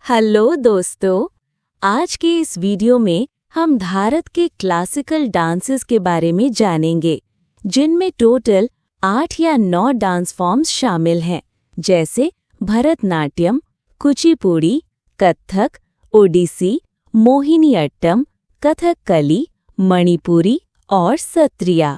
Hello दोस्तों, आज के इस वीडियो में हम भारत के क्लासिकल डांसेस के बारे में जानेंगे, जिनमें टोटल 8 या 9 डांस फॉर्म्स शामिल हैं, जैसे भरतनाट्यम, कुचिपुड़ी, कथक, ओडिसी, मोहिनीअट्टम, कथकली, मणिपुरी और सत्रिया।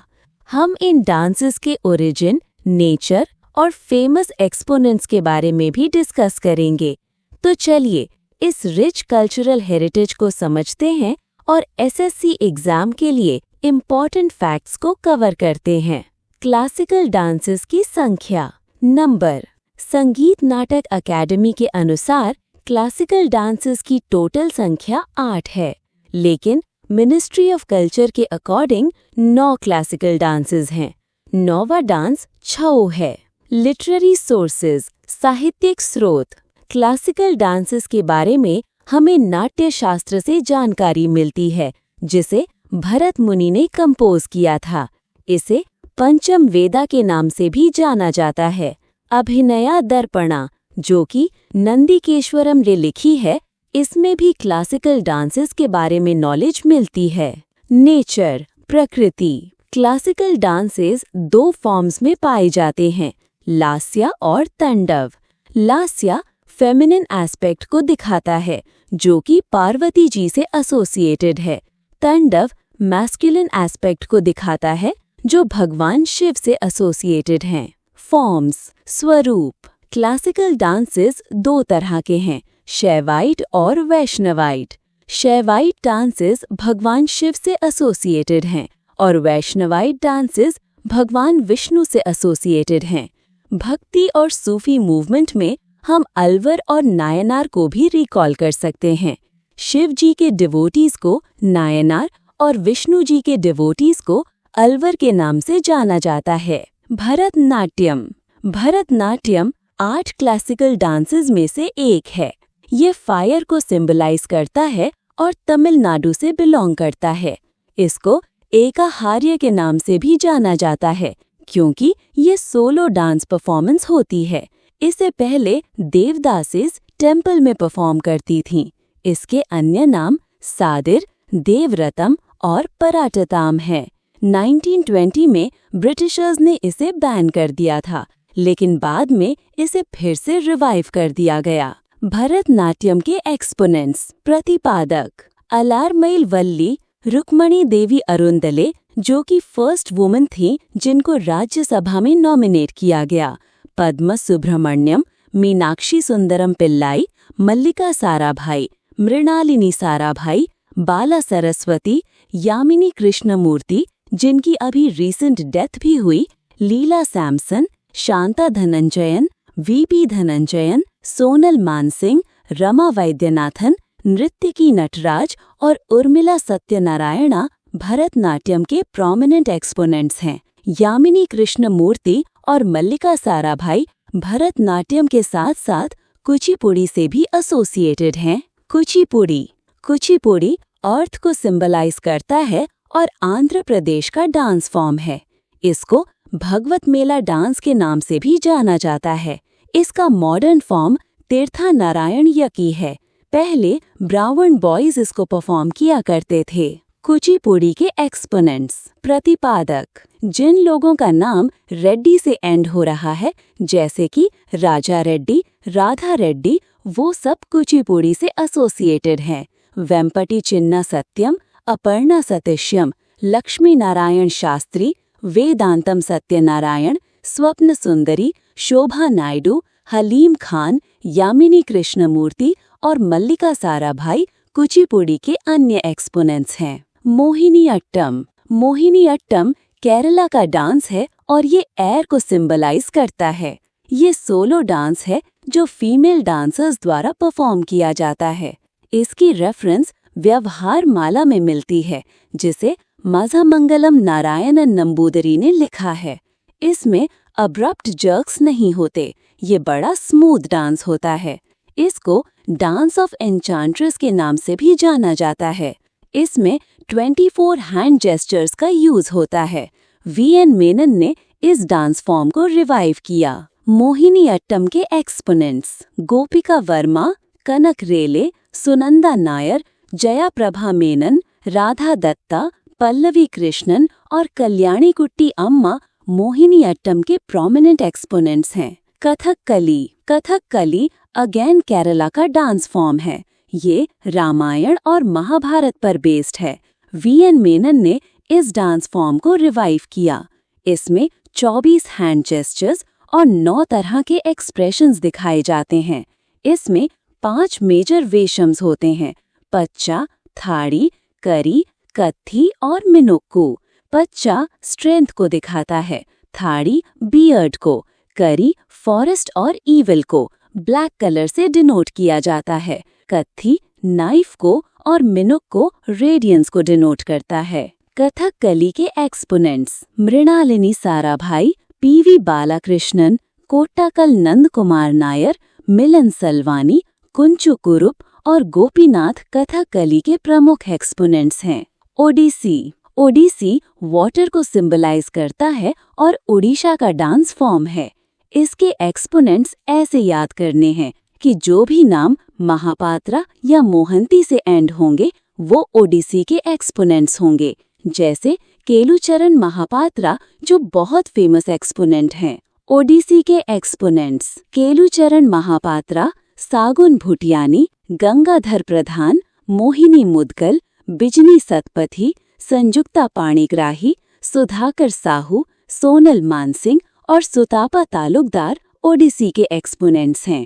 हम इन डांसेस के ओरिजिन, नेचर और फेमस एक्सपोनेंट्स के बारे में भी डिस्कस करेंगे। तो चलिए इस रिच कल्चरल हेरिटेज को समझते हैं और एसएससी एग्जाम के लिए इम्पॉर्टेंट फैक्ट्स को कवर करते हैं। क्लासिकल डांसेस की संख्या। नंबर। संगीत नाटक अकेडमी के अनुसार क्लासिकल डांसेस की टोटल संख्या 8 है, लेकिन मिनिस्ट्री ऑफ कल्चर के अकॉर्डिंग 9 क्लासिकल डांसेस हैं। 9वां डांस छऊ है। लिटरेरी सोर्सेज, साहित्यिक स्रोत। क्लासिकल डांसेस के बारे में हमें नाट्य शास्त्र से जानकारी मिलती है, जिसे भरत मुनि ने कंपोज किया था। इसे पंचम वेदा के नाम से भी जाना जाता है। अभिनया दर्पणा, जो कि नंदिकेश्वरम ने लिखी है, इसमें भी क्लासिकल डांसेस के बारे में नॉलेज मिलती है। नेचर, प्रकृति। क्लासिकल डांसेस 2 फॉर्म्स में पाए जाते हैं, लास्या और तांडव। लास्या फेमिनिन एस्पेक्ट को दिखाता है, जो कि पार्वती जी से एसोसिएटेड है। तांडव मैस्कुलिन एस्पेक्ट को दिखाता है, जो भगवान शिव से एसोसिएटेड हैं। फॉर्म्स, स्वरूप। क्लासिकल डांसेस 2 तरह के हैं, शैवाइट और वैष्णवाइट। शैवाइट डांसेस भगवान शिव से एसोसिएटेड हैं और वैष्णवाइट डांसेस भगवान विष्णु से एसोसिएटेड हैं। भक्ति और सूफी मूवमेंट में हम अलवर और नायनार को भी रिकॉल कर सकते हैं। शिव जी के डिवोटीज को नायनार और विष्णु जी के डिवोटीज को अलवर के नाम से जाना जाता है। भरतनाट्यम। भरतनाट्यम 8 क्लासिकल डांसेस में से एक है। ये फायर को सिंबलाइज करता है और तमिलनाडु से बिलोंग करता है। इसको एकाहार्य के नाम से भी जाना जाता है, क्योंकि ये सोलो डांस परफॉर्मेंस होती है। इसे पहले देवदासीज टेम्पल में परफॉर्म करती थीं। इसके अन्य नाम सादिर, देवरतम और पराटताम है। 1920 में ब्रिटिशर्स ने इसे बैन कर दिया था, लेकिन बाद में इसे फिर से रिवाइव कर दिया गया। भरतनाट्यम के एक्सपोनेंट्स, प्रतिपादक। अलारमैल वल्ली रुक्मणी देवी अरुंदले, जो कि फर्स्ट वुमन थी जिनको राज्यसभा में नॉमिनेट किया गया। पद्म सुब्रमण्यम, मीनाक्षी सुंदरम पिल्लाई, मल्लिका साराभाई, मृणालिनी साराभाई, बाला सरस्वती, यामिनी कृष्णमूर्ति, जिनकी अभी रीसेंट डेथ भी हुई, लीला सैमसन, शांता धनंजयन, वीपी धनंजयन, सोनल मानसिंह, रमा वैद्यनाथन, नृत्यकी नटराज और उर्मिला सत्यनारायणा भरतनाट्यम के प्रोमिनेंट एक्सपोनेंट्स हैं। यामिनी कृष्णमूर्ति और मल्लिका साराभाई भरतनाट्यम के साथ साथ कुचिपुड़ी से भी एसोसिएटेड हैं। कुचिपुड़ी। कुचिपुड़ी अर्थ को सिंबलाइज करता है और आंध्र प्रदेश का डांस फॉर्म है। इसको भगवत मेला डांस के नाम से भी जाना जाता है। इसका मॉडर्न फॉर्म तीर्था नारायण यकी है। पहले ब्राह्मण बॉयज इसको परफॉर्म किया करते थे। कुचिपुड़ी के एक्सपोनेंट्स, प्रतिपादक। जिन लोगों का नाम रेड्डी से एंड हो रहा है, जैसे कि राजा रेड्डी, राधा रेड्डी, वो सब कुचिपुड़ी से एसोसिएटेड हैं। वेम्पटी चिन्ना सत्यम, अपर्णा सतीश्यम, लक्ष्मी नारायण शास्त्री, वेदांतम सत्यनारायण, स्वप्न सुंदरी, शोभा नायडू, हलीम खान, यामिनी कृष्णमूर्ति और मल्लिका साराभाई कुचिपुड़ी के अन्य एक्सपोनेंट्स हैं। मोहिनीअट्टम। मोहिनीअट्टम केरला का डांस है और ये एयर को सिंबलाइज करता है। ये सोलो डांस है जो फीमेल डांसर्स द्वारा परफॉर्म किया जाता है। इसकी रेफरेंस व्यवहार माला में मिलती है, जिसे मझामंगलम नारायणन नंबूदरी ने लिखा है। इसमें अब्रप्ट जर्क्स नहीं होते, ये बड़ा स्मूथ डांस होता है। इसको डांस ऑफ एन्चांट्रेस के नाम से भी जाना जाता है। इसमें 24 हैंड जेस्चर्स का यूज होता है। वीएन मेनन ने इस डांस फॉर्म को रिवाइव किया। मोहिनीअट्टम के एक्सपोनेंट्स, गोपिका वर्मा, कनक रेले, सुनंदा नायर, जया प्रभा मेनन, राधा दत्ता, पल्लवी कृष्णन और कल्याणी कुट्टी अम्मा मोहिनी अट्टम के प्रोमिनेंट एक्सपोनेंट्स हैं। कथकली अगेन केरला का डांस फॉर्म है। ये रामायण और महाभारत पर बेस्ड है। वीएन मेनन ने इस डांस फॉर्म को रिवाइव किया। इसमें 24 हैंड जेस्चर्स और 9 तरह के एक्सप्रेशंस दिखाए जाते हैं। इसमें 5 मेजर वेशम्स होते हैं: पच्चा, थाड़ी, करी, कत्थी और मिनुक्कू। पच्चा स्ट्रेंथ को दिखाता है, थाड़ी बियर्ड को, करी फॉरेस्ट और ईविल को ब्लैक कलर से डिनोट किया जाता है, कत्थी नाइफ को और मिनुक्कू रेडियंस को डिनोट करता है। कथकली के एक्सपोनेंट्स मृणालिनी साराभाई, पीवी बालाकृष्णन, कोट्टाकल नंद कुमार नायर, मिलन सलवानी, कुंचु कुरुप और गोपीनाथ कथकली के प्रमुख एक्सपोनेंट्स हैं। ओडिसी वाटर को सिंबलाइज करता है और ओडिशा का डांस फॉर्म है। इसके एक्सपोनेंट्स ऐसे याद करने हैं कि जो भी नाम महापात्रा या मोहंती से एंड होंगे वो ओडिसी के एक्सपोनेंट्स होंगे, जैसे केलुचरण महापात्रा जो बहुत फेमस एक्सपोनेंट हैं। ओडिसी के एक्सपोनेंट्स केलुचरण महापात्रा, सागुन भुटियानी, गंगाधर प्रधान, मोहिनी मुदगल, बिजनी सतपथी, संजुक्ता पाणिग्राही, सुधाकर साहू, सोनल मानसिंह और सुतापा तालुकदार ओडिसी के एक्सपोनेंट्स हैं।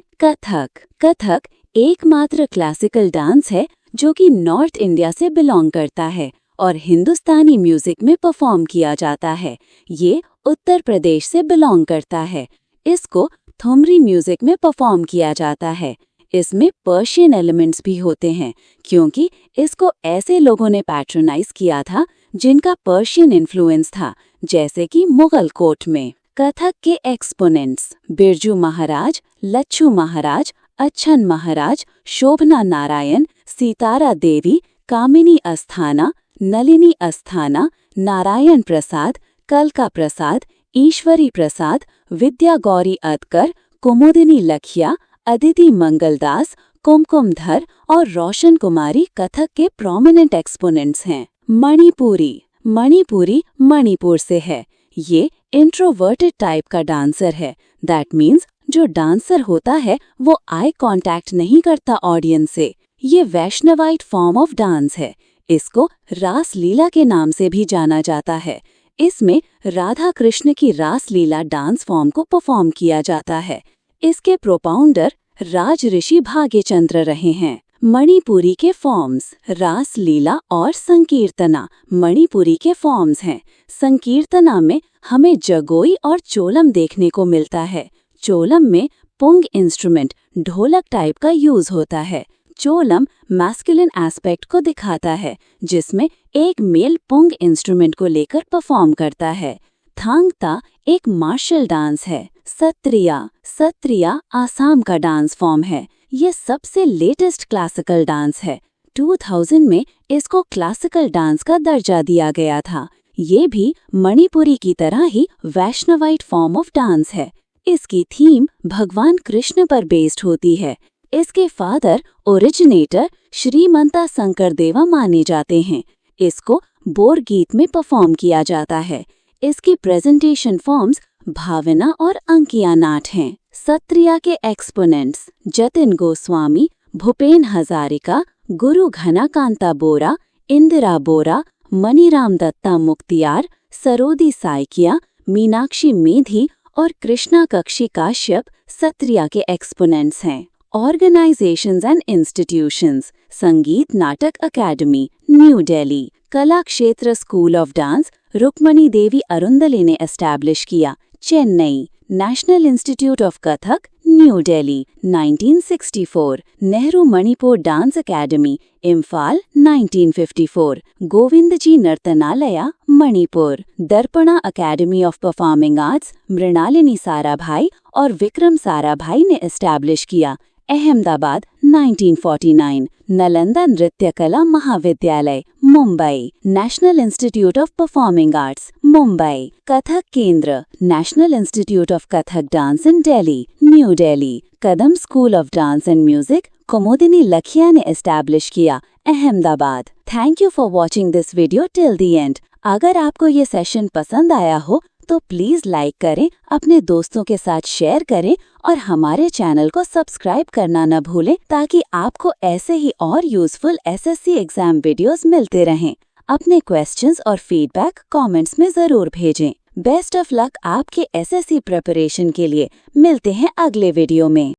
कथक एकमात्र क्लासिकल डांस है जो कि नॉर्थ इंडिया से बिलोंग करता है और हिंदुस्तानी म्यूजिक में परफॉर्म किया जाता है। ये उत्तर प्रदेश से बिलोंग करता है। इसको थुमरी म्यूजिक में परफॉर्म किया जाता है। इसमें पर्शियन एलिमेंट्स भी होते हैं क्योंकि इसको ऐसे लोगों ने पैट्रोनाइज किया था जिनका पर्शियन इन्फ्लुएंस था, जैसे कि मुगल कोर्ट में। कथक के एक्सपोनेंट्स बिरजू महाराज, लच्छू महाराज, अच्छन महाराज, शोभना नारायण, सीतारा देवी, कामिनी अस्थाना, नलिनी अस्थाना, नारायण प्रसाद, कलका प्रसाद, ईश्वरी प्रसाद, विद्या गौरी अतकर, कुमुदिनी लखिया, अदिति मंगलदास, कुमकुमधर और रोशन कुमारी कथक के प्रोमिनेंट एक्सपोनेंट्स हैं। मणिपुरी मणिपुर से है। ये इंट्रोवर्टेड टाइप का डांसर है। दैट मीन्स जो डांसर होता है वो आई कांटेक्ट नहीं करता ऑडियंस से। ये वैष्णवाइट फॉर्म ऑफ डांस है। इसको रास लीला के नाम से भी जाना जाता है। इसमें राधा कृष्ण की रास लीला डांस फॉर्म को परफॉर्म किया जाता है। इसके प्रोपाउंडर राज ऋषि भाग्यचंद्र रहे हैं। मणिपुरी के फॉर्म्स रास लीला और संकीर्तना मणिपुरी के फॉर्म्स हैं। संकीर्तना में हमें जगोई और चोलम देखने को मिलता है। चोलम में पुंग इंस्ट्रूमेंट ढोलक टाइप का यूज होता है। चोलम मैस्कुलिन एस्पेक्ट को दिखाता है जिसमें एक मेल पुंग इंस्ट्रूमेंट को लेकर परफॉर्म करता है। थांगता एक मार्शल डांस है। सत्रिया आसाम का डांस फॉर्म है। ये सबसे लेटेस्ट क्लासिकल डांस है। 2000 में इसको क्लासिकल डांस का दर्जा दिया गया था। ये भी मणिपुरी की तरह ही वैष्णवाइट फॉर्म ऑफ डांस है। इसकी थीम भगवान कृष्ण पर बेस्ड होती है। इसके फादर ओरिजिनेटर श्रीमंता शंकरदेवा माने जाते हैं। इसको बोर गीत में परफॉर्म किया जाता है। इसकी प्रेजेंटेशन फॉर्म्स भावना और अंकिया नाट हैं। सत्रिया के एक्सपोनेंट्स जतिन गोस्वामी, भूपेन हजारिका, गुरु घनाकांता बोरा, इंदिरा बोरा, मनीराम दत्ता मुख्तियार, सरोदी साइकिया, मीनाक्षी मेधी और कृष्णा कक्षी काश्यप सत्रिया के एक्सपोनेंट्स हैं। ऑर्गेनाइजेशंस एंड इंस्टीट्यूशंस संगीत नाटक academy new Delhi, Kalakshetra school of dance Rukmini Devi Arundale ने एस्टैब्लिश किया। Chennai national institute of Kathak new Delhi 1964, Nehru Manipur dance academy Imphal 1954, Govindji Nartanalaya Manipur, Darpana academy of performing arts Mrinalini Sarabhai और विक्रम साराभाई ने एस्टैब्लिश किया। Ahmedabad 1949, Nalanda Nritya Kala Mahavidyalaya Mumbai, national institute of performing arts Mumbai, Kathak Kendra national institute of Kathak dance in Delhi new Delhi, Kadam school of dance and music Kumudini Lakhia ने establish किया Ahmedabad. Thank you for watching this video till the end. अगर आपको ये session पसंद आया हो तो प्लीज लाइक करें, अपने दोस्तों के साथ शेयर करें और हमारे चैनल को सब्सक्राइब करना न भूलें ताकि आपको ऐसे ही और यूजफुल एसएससी एग्जाम वीडियोस मिलते रहें। अपने क्वेश्चंस और फीडबैक कमेंट्स में जरूर भेजें। बेस्ट ऑफ लक आपके एसएससी प्रिपरेशन के लिए। मिलते हैं अगले वीडियो में।